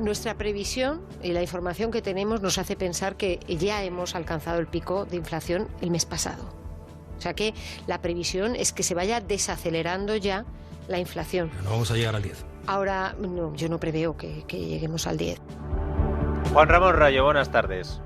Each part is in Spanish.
nuestra previsión y la información que tenemos nos hace pensar que ya hemos alcanzado el pico de inflación el mes pasado. O sea que la previsión es que se vaya desacelerando ya la inflación. No vamos a llegar al 10. Ahora, no, yo no preveo que lleguemos al 10. Juan Ramón Rayo, buenas tardes.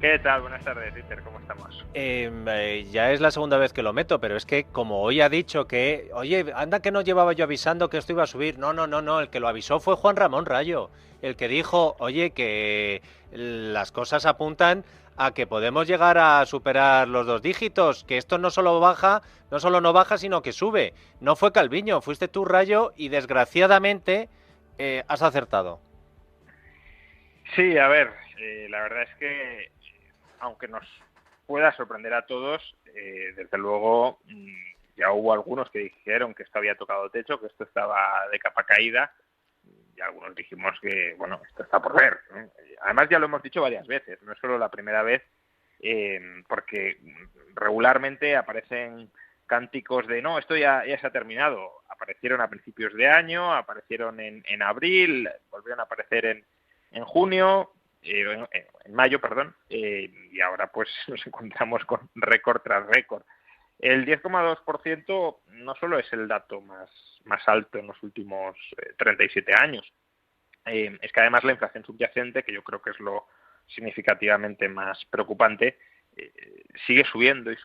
¿Qué tal? Buenas tardes, Dieter, ¿cómo estamos? Ya es la segunda vez que lo meto, pero es que como hoy ha dicho que, oye, anda que no llevaba yo avisando que esto iba a subir. No, el que lo avisó fue Juan Ramón Rayo, el que dijo, oye, que las cosas apuntan a que podemos llegar a superar los 2 dígitos, que esto no solo no baja, sino que sube. No fue Calviño, fuiste tú, Rayo, y desgraciadamente has acertado. Sí, a ver, la verdad es que, aunque nos pueda sorprender a todos, desde luego ya hubo algunos que dijeron que esto había tocado techo, que esto estaba de capa caída, y algunos dijimos que, bueno, esto está por ver, ¿no? Además ya lo hemos dicho varias veces, no es solo la primera vez, porque regularmente aparecen cánticos de no, esto ya se ha terminado. Aparecieron a principios de año, aparecieron en abril, volvieron a aparecer en junio, en mayo, perdón, y ahora pues nos encontramos con récord tras récord. El 10,2% no solo es el dato más alto en los últimos 37 años, es que además la inflación subyacente, que yo creo que es lo significativamente más preocupante, sigue subiendo y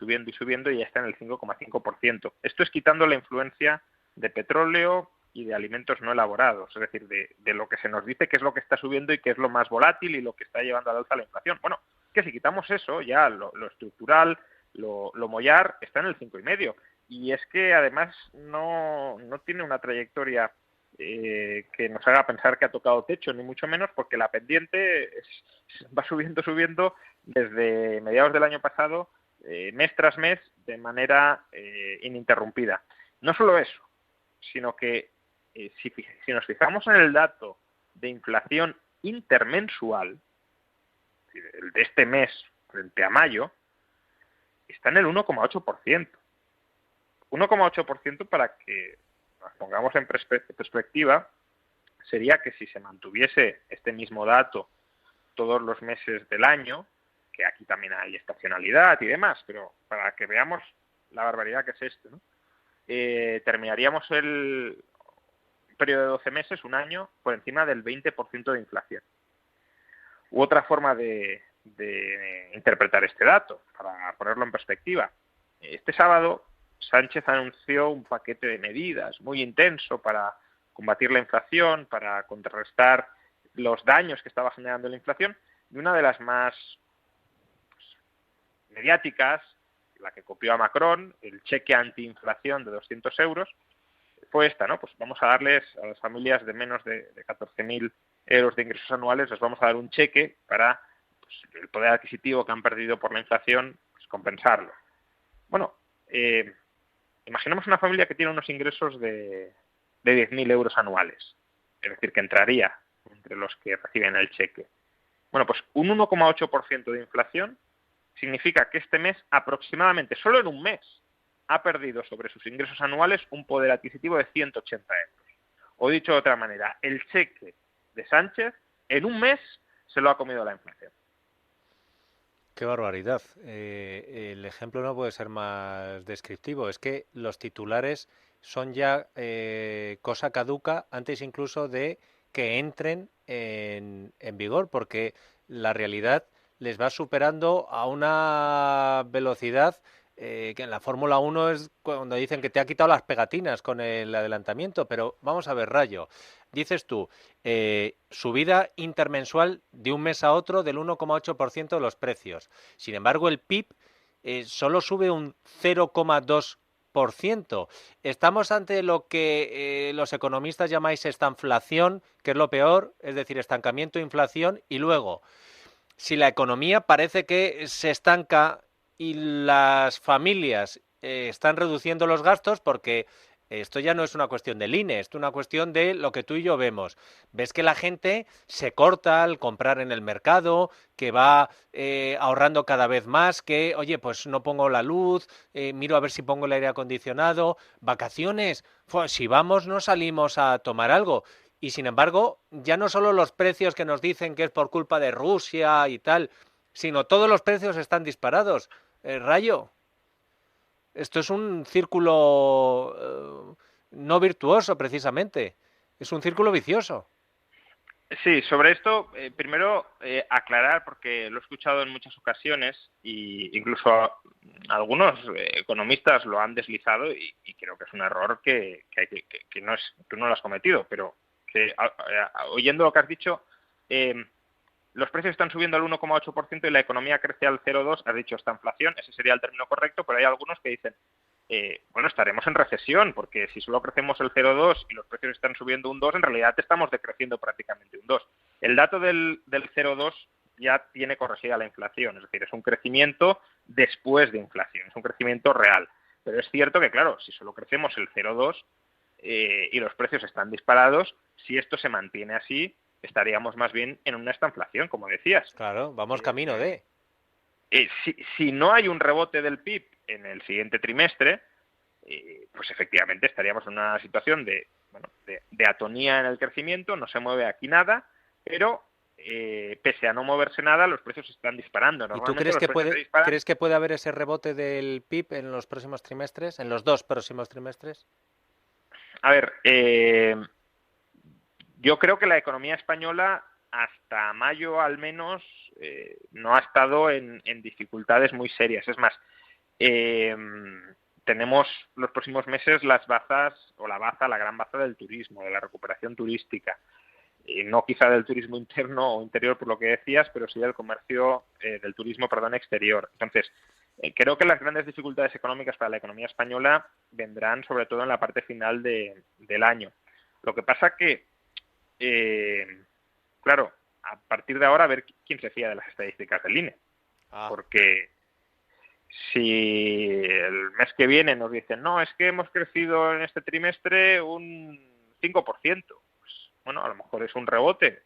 ya está en el 5,5%. Esto es quitando la influencia de petróleo y de alimentos no elaborados, es decir, de lo que se nos dice que es lo que está subiendo y que es lo más volátil y lo que está llevando al alza la inflación. Bueno, que si quitamos eso, ya lo estructural, lo mollar, está en el 5,5%. Y es que además no tiene una trayectoria que nos haga pensar que ha tocado techo, ni mucho menos, porque la pendiente va subiendo desde mediados del año pasado, mes tras mes, de manera ininterrumpida. No solo eso, sino que si nos fijamos en el dato de inflación intermensual, el de este mes frente a mayo, está en el 1,8%. 1,8% para que nos pongamos en perspectiva, sería que si se mantuviese este mismo dato todos los meses del año, que aquí también hay estacionalidad y demás, pero para que veamos la barbaridad que es esto, ¿no? Terminaríamos el periodo de 12 meses, un año, por encima del 20% de inflación. U otra forma de interpretar este dato, para ponerlo en perspectiva. Este sábado, Sánchez anunció un paquete de medidas muy intenso para combatir la inflación, para contrarrestar los daños que estaba generando la inflación, y una de las más mediáticas, la que copió a Macron, el cheque antiinflación de 200 euros, fue esta, ¿no? Pues vamos a darles a las familias de menos de 14.000 euros de ingresos anuales, les vamos a dar un cheque para el poder adquisitivo que han perdido por la inflación, pues compensarlo. Bueno, imaginemos una familia que tiene unos ingresos de 10.000 euros anuales, es decir, que entraría entre los que reciben el cheque. Bueno, pues un 1,8% de inflación significa que este mes aproximadamente, solo en un mes, ha perdido sobre sus ingresos anuales un poder adquisitivo de 180 euros. O dicho de otra manera, el cheque de Sánchez en un mes se lo ha comido la inflación. Qué barbaridad. El ejemplo no puede ser más descriptivo. Es que los titulares son ya cosa caduca antes incluso de que entren en vigor, porque la realidad les va superando a una velocidad que en la Fórmula 1 es cuando dicen que te ha quitado las pegatinas con el adelantamiento. Pero vamos a ver, Rayo, dices tú, subida intermensual de un mes a otro del 1,8% de los precios. Sin embargo, el PIB solo sube un 0,2%. Estamos ante lo que los economistas llamáis estanflación, que es lo peor, es decir, estancamiento, inflación, y luego, si la economía parece que se estanca y las familias están reduciendo los gastos, porque esto ya no es una cuestión del INE, esto es una cuestión de lo que tú y yo vemos. Ves que la gente se corta al comprar en el mercado, que va ahorrando cada vez más, que, oye, pues no pongo la luz, miro a ver si pongo el aire acondicionado, vacaciones, pues si vamos no salimos a tomar algo. Y sin embargo, ya no solo los precios que nos dicen que es por culpa de Rusia y tal, sino todos los precios están disparados. Rayo, esto es un círculo no virtuoso precisamente, es un círculo vicioso. Sí, sobre esto, primero aclarar, porque lo he escuchado en muchas ocasiones y incluso algunos economistas lo han deslizado y creo que es un error que no es, tú no lo has cometido, pero que oyendo lo que has dicho, los precios están subiendo al 1,8% y la economía crece al 0,2%, has dicho esta inflación, ese sería el término correcto, pero hay algunos que dicen, bueno, estaremos en recesión, porque si solo crecemos el 0,2 y los precios están subiendo un 2, en realidad estamos decreciendo prácticamente un 2. El dato del 0,2 ya tiene corregida la inflación, es decir, es un crecimiento después de inflación, es un crecimiento real. Pero es cierto que, claro, si solo crecemos el 0,2 y los precios están disparados, si esto se mantiene así, estaríamos más bien en una estanflación, como decías. Claro, vamos camino de... Si no hay un rebote del PIB en el siguiente trimestre, pues efectivamente estaríamos en una situación de atonía en el crecimiento, no se mueve aquí nada, pero pese a no moverse nada, los precios se están disparando. ¿Y tú crees crees que puede haber ese rebote del PIB en los próximos trimestres, en los 2 próximos trimestres? A ver, yo creo que la economía española hasta mayo al menos no ha estado en dificultades muy serias. Es más, tenemos los próximos meses las bazas, o la gran baza del turismo, de la recuperación turística. No quizá del turismo interno o interior por lo que decías, pero sí del comercio, del turismo, perdón, exterior. Entonces, creo que las grandes dificultades económicas para la economía española vendrán sobre todo en la parte final del año. Lo que pasa que, claro, a partir de ahora a ver quién se fía de las estadísticas del INE. Porque si el mes que viene nos dicen, no, es que hemos crecido en este trimestre un 5%, pues bueno, a lo mejor es un rebote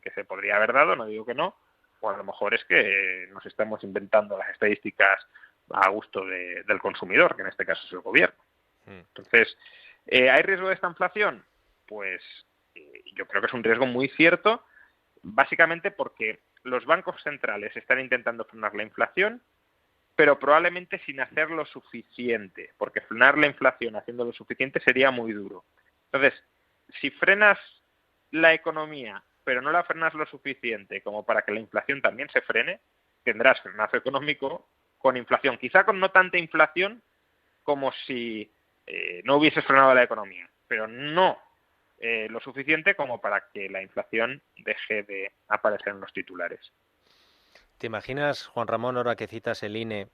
que se podría haber dado, no digo que no, o a lo mejor es que nos estamos inventando las estadísticas a gusto del consumidor, que en este caso es el gobierno. Entonces, ¿hay riesgo de esta inflación? Pues yo creo que es un riesgo muy cierto, básicamente porque los bancos centrales están intentando frenar la inflación, pero probablemente sin hacer lo suficiente, porque frenar la inflación haciendo lo suficiente sería muy duro. Entonces, si frenas la economía, pero no la frenas lo suficiente como para que la inflación también se frene, tendrás frenazo económico con inflación, quizá con no tanta inflación como si no hubieses frenado la economía, pero no lo suficiente como para que la inflación deje de aparecer en los titulares. ¿Te imaginas, Juan Ramón, ahora que citas el INE,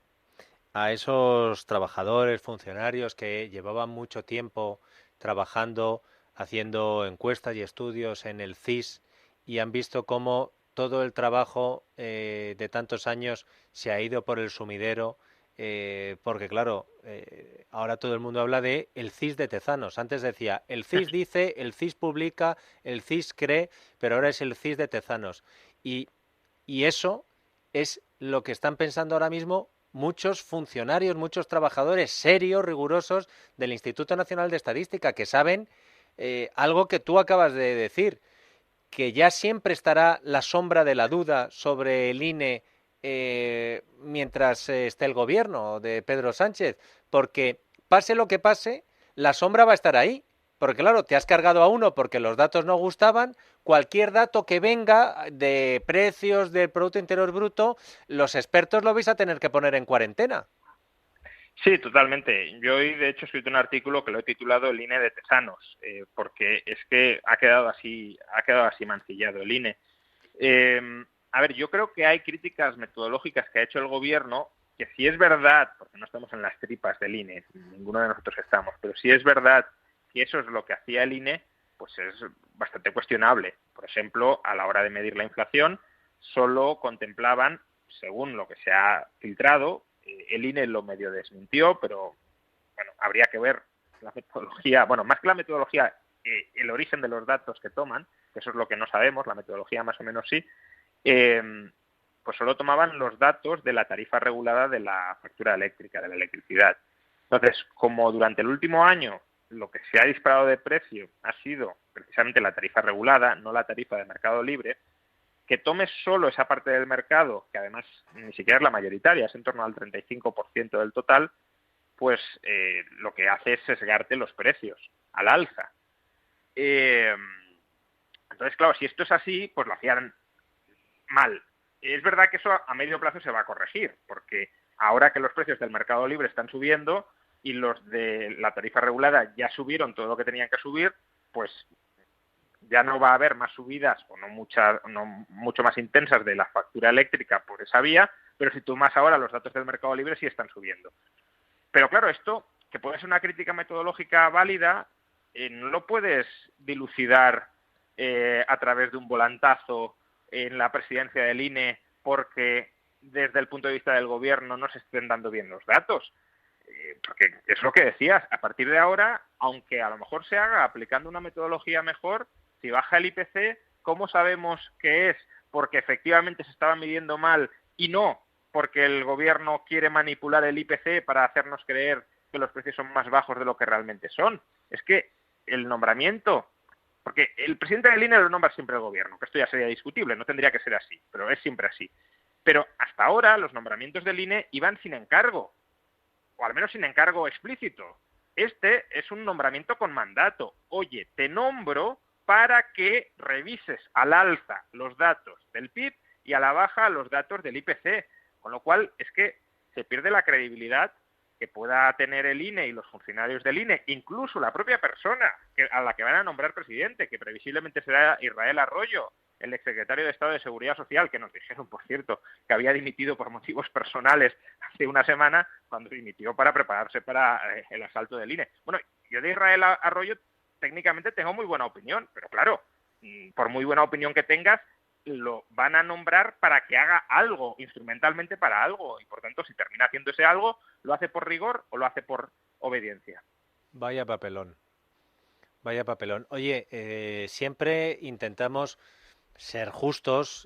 a esos trabajadores, funcionarios que llevaban mucho tiempo trabajando, haciendo encuestas y estudios en el CIS y han visto cómo todo el trabajo de tantos años se ha ido por el sumidero? Porque claro, ahora todo el mundo habla de el CIS de Tezanos. Antes decía, el CIS dice, el CIS publica, el CIS cree, pero ahora es el CIS de Tezanos. Y eso es lo que están pensando ahora mismo muchos funcionarios, muchos trabajadores serios, rigurosos del Instituto Nacional de Estadística, que saben algo que tú acabas de decir, que ya siempre estará la sombra de la duda sobre el INE mientras esté el gobierno de Pedro Sánchez, porque pase lo que pase, la sombra va a estar ahí, porque claro, te has cargado a uno porque los datos no gustaban, cualquier dato que venga de precios del Producto Interior Bruto, los expertos lo vais a tener que poner en cuarentena. Sí, totalmente. Yo hoy, de hecho, he escrito un artículo que lo he titulado El INE de Tesanos, porque es que ha quedado así mancillado el INE. A ver, yo creo que hay críticas metodológicas que ha hecho el gobierno, que si es verdad, porque no estamos en las tripas del INE, ninguno de nosotros estamos, pero si es verdad que eso es lo que hacía el INE, pues es bastante cuestionable. Por ejemplo, a la hora de medir la inflación, solo contemplaban, según lo que se ha filtrado, el INE lo medio desmintió, pero bueno, habría que ver la metodología, bueno, más que la metodología, el origen de los datos que toman, que eso es lo que no sabemos, la metodología más o menos sí, pues solo tomaban los datos de la tarifa regulada de la factura eléctrica, de la electricidad. Entonces, como durante el último año lo que se ha disparado de precio ha sido precisamente la tarifa regulada, no la tarifa de mercado libre, que tomes solo esa parte del mercado, que además ni siquiera es la mayoritaria, es en torno al 35% del total, pues lo que hace es sesgarte los precios al alza. Entonces, claro, si esto es así, pues lo hacían mal. Es verdad que eso a medio plazo se va a corregir, porque ahora que los precios del mercado libre están subiendo y los de la tarifa regulada ya subieron todo lo que tenían que subir, pues ya no va a haber más subidas o no mucho más intensas de la factura eléctrica por esa vía, pero si tú más ahora los datos del mercado libre sí están subiendo. Pero claro, esto, que puede ser una crítica metodológica válida, no lo puedes dilucidar a través de un volantazo en la presidencia del INE porque desde el punto de vista del gobierno no se estén dando bien los datos. Porque es lo que decías, a partir de ahora, aunque a lo mejor se haga aplicando una metodología mejor, si baja el IPC, ¿cómo sabemos que es porque efectivamente se estaba midiendo mal y no porque el gobierno quiere manipular el IPC para hacernos creer que los precios son más bajos de lo que realmente son? Es que el nombramiento, porque el presidente del INE lo nombra siempre el gobierno, que esto ya sería discutible, no tendría que ser así, pero es siempre así. Pero hasta ahora los nombramientos del INE iban sin encargo, o al menos sin encargo explícito. Este es un nombramiento con mandato. Oye, te nombro para que revises al alza los datos del PIB y a la baja los datos del IPC. Con lo cual es que se pierde la credibilidad que pueda tener el INE y los funcionarios del INE, incluso la propia persona a la que van a nombrar presidente, que previsiblemente será Israel Arroyo, el exsecretario de Estado de Seguridad Social, que nos dijeron, por cierto, que había dimitido por motivos personales hace una semana, cuando dimitió para prepararse para el asalto del INE. Bueno, yo de Israel Arroyo técnicamente tengo muy buena opinión, pero claro, por muy buena opinión que tengas, lo van a nombrar para que haga algo, instrumentalmente para algo, y por tanto, si termina haciendo ese algo, ¿lo hace por rigor o lo hace por obediencia? Vaya papelón, vaya papelón. Oye, siempre intentamos ser justos,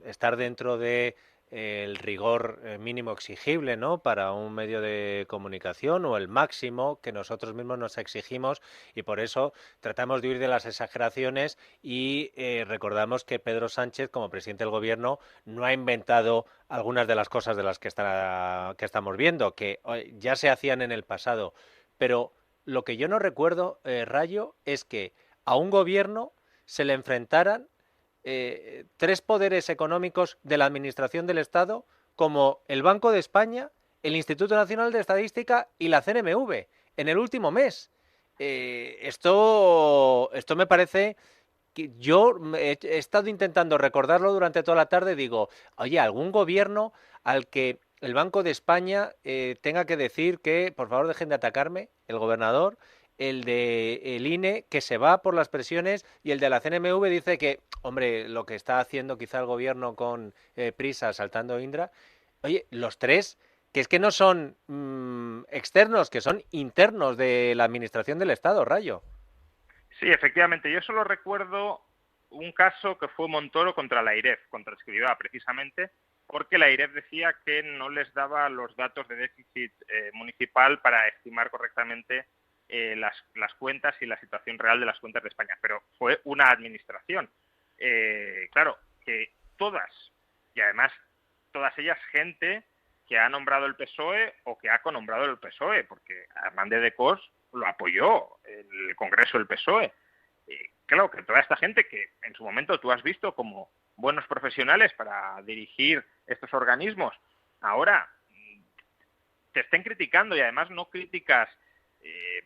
estar dentro de el rigor mínimo exigible, ¿no? Para un medio de comunicación o el máximo que nosotros mismos nos exigimos, y por eso tratamos de huir de las exageraciones y recordamos que Pedro Sánchez, como presidente del gobierno, no ha inventado algunas de las cosas de las que estamos viendo, que ya se hacían en el pasado. Pero lo que yo no recuerdo, Rayo, es que a un gobierno se le enfrentaran tres poderes económicos de la Administración del Estado, como el Banco de España, el Instituto Nacional de Estadística y la CNMV en el último mes. Esto me parece que yo he estado intentando recordarlo durante toda la tarde. Digo, oye, algún gobierno al que el Banco de España tenga que decir que, por favor, dejen de atacarme, el gobernador, el de el INE, que se va por las presiones, y el de la CNMV dice que, hombre, lo que está haciendo quizá el gobierno con prisa, saltando Indra. Oye, los tres, que es que no son externos, que son internos de la Administración del Estado, Rayo. Sí, efectivamente. Yo solo recuerdo un caso que fue Montoro contra la AIREF, contra Escrivá, precisamente, porque la AIREF decía que no les daba los datos de déficit municipal para estimar correctamente las cuentas y la situación real de las cuentas de España. Pero fue una administración. Claro, que todas, y además todas ellas gente que ha nombrado el PSOE o que ha conombrado el PSOE, porque Hernández de Cos lo apoyó el Congreso del PSOE. Claro, que toda esta gente que en su momento tú has visto como buenos profesionales para dirigir estos organismos, ahora te estén criticando, y además no críticas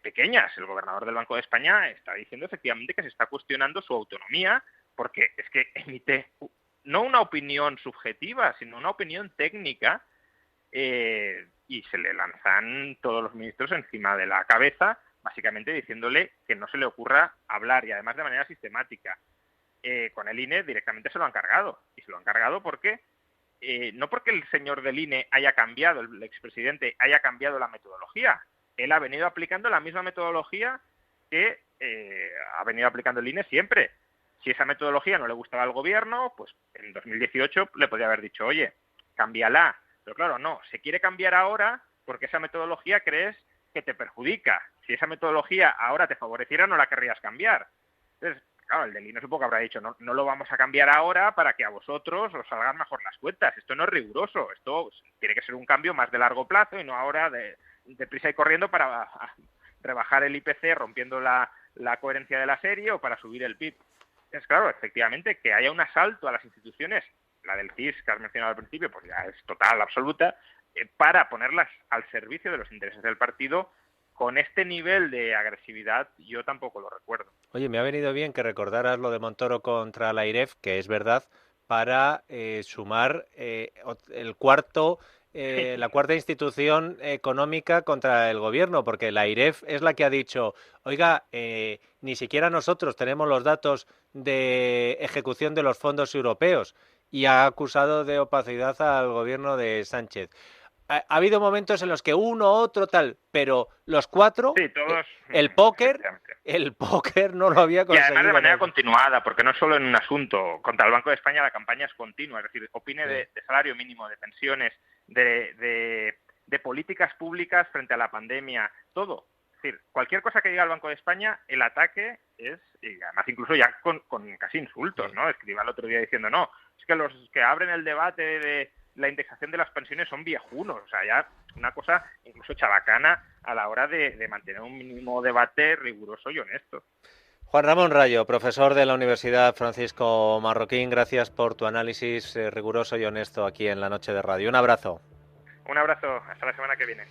pequeñas. El gobernador del Banco de España está diciendo efectivamente que se está cuestionando su autonomía, porque es que emite no una opinión subjetiva, sino una opinión técnica, y se le lanzan todos los ministros encima de la cabeza, básicamente diciéndole que no se le ocurra hablar, y además de manera sistemática. Con el INE directamente se lo han cargado, y se lo han cargado porque no porque el señor del INE haya cambiado, el expresidente haya cambiado la metodología. Él ha venido aplicando la misma metodología que ha venido aplicando el INE siempre. Si esa metodología no le gustaba al gobierno, pues en 2018 le podría haber dicho, oye, cámbiala. Pero claro, no, se quiere cambiar ahora porque esa metodología crees que te perjudica. Si esa metodología ahora te favoreciera, no la querrías cambiar. Entonces, claro, el del INE supongo que habrá dicho, no lo vamos a cambiar ahora para que a vosotros os salgan mejor las cuentas. Esto no es riguroso, esto tiene que ser un cambio más de largo plazo y no ahora de prisa y corriendo para rebajar el IPC rompiendo la coherencia de la serie o para subir el PIB. Es claro, efectivamente, que haya un asalto a las instituciones, la del CIS que has mencionado al principio, pues ya es total, absoluta, para ponerlas al servicio de los intereses del partido. Con este nivel de agresividad yo tampoco lo recuerdo. Oye, me ha venido bien que recordaras lo de Montoro contra la AIREF, que es verdad, para sumar la cuarta institución económica contra el gobierno, porque la AIREF es la que ha dicho, oiga, ni siquiera nosotros tenemos los datos de ejecución de los fondos europeos, y ha acusado de opacidad al gobierno de Sánchez. Ha habido momentos en los que uno, otro, tal, pero los cuatro, sí, todos, el póker no lo había conseguido. Y además de manera continuada, porque no solo en un asunto. Contra el Banco de España la campaña es continua, es decir, opine de salario mínimo, de pensiones, de políticas públicas frente a la pandemia, todo. Es decir, cualquier cosa que diga el Banco de España, el ataque es, y además incluso ya con casi insultos, ¿no? Escriba el otro día diciendo, no, es que los que abren el debate de la indexación de las pensiones son viejunos, o sea, ya una cosa incluso chabacana a la hora de mantener un mínimo debate riguroso y honesto. Juan Ramón Rayo, profesor de la Universidad Francisco Marroquín, gracias por tu análisis riguroso y honesto aquí en La Noche de Radio. Un abrazo. Un abrazo, hasta la semana que viene.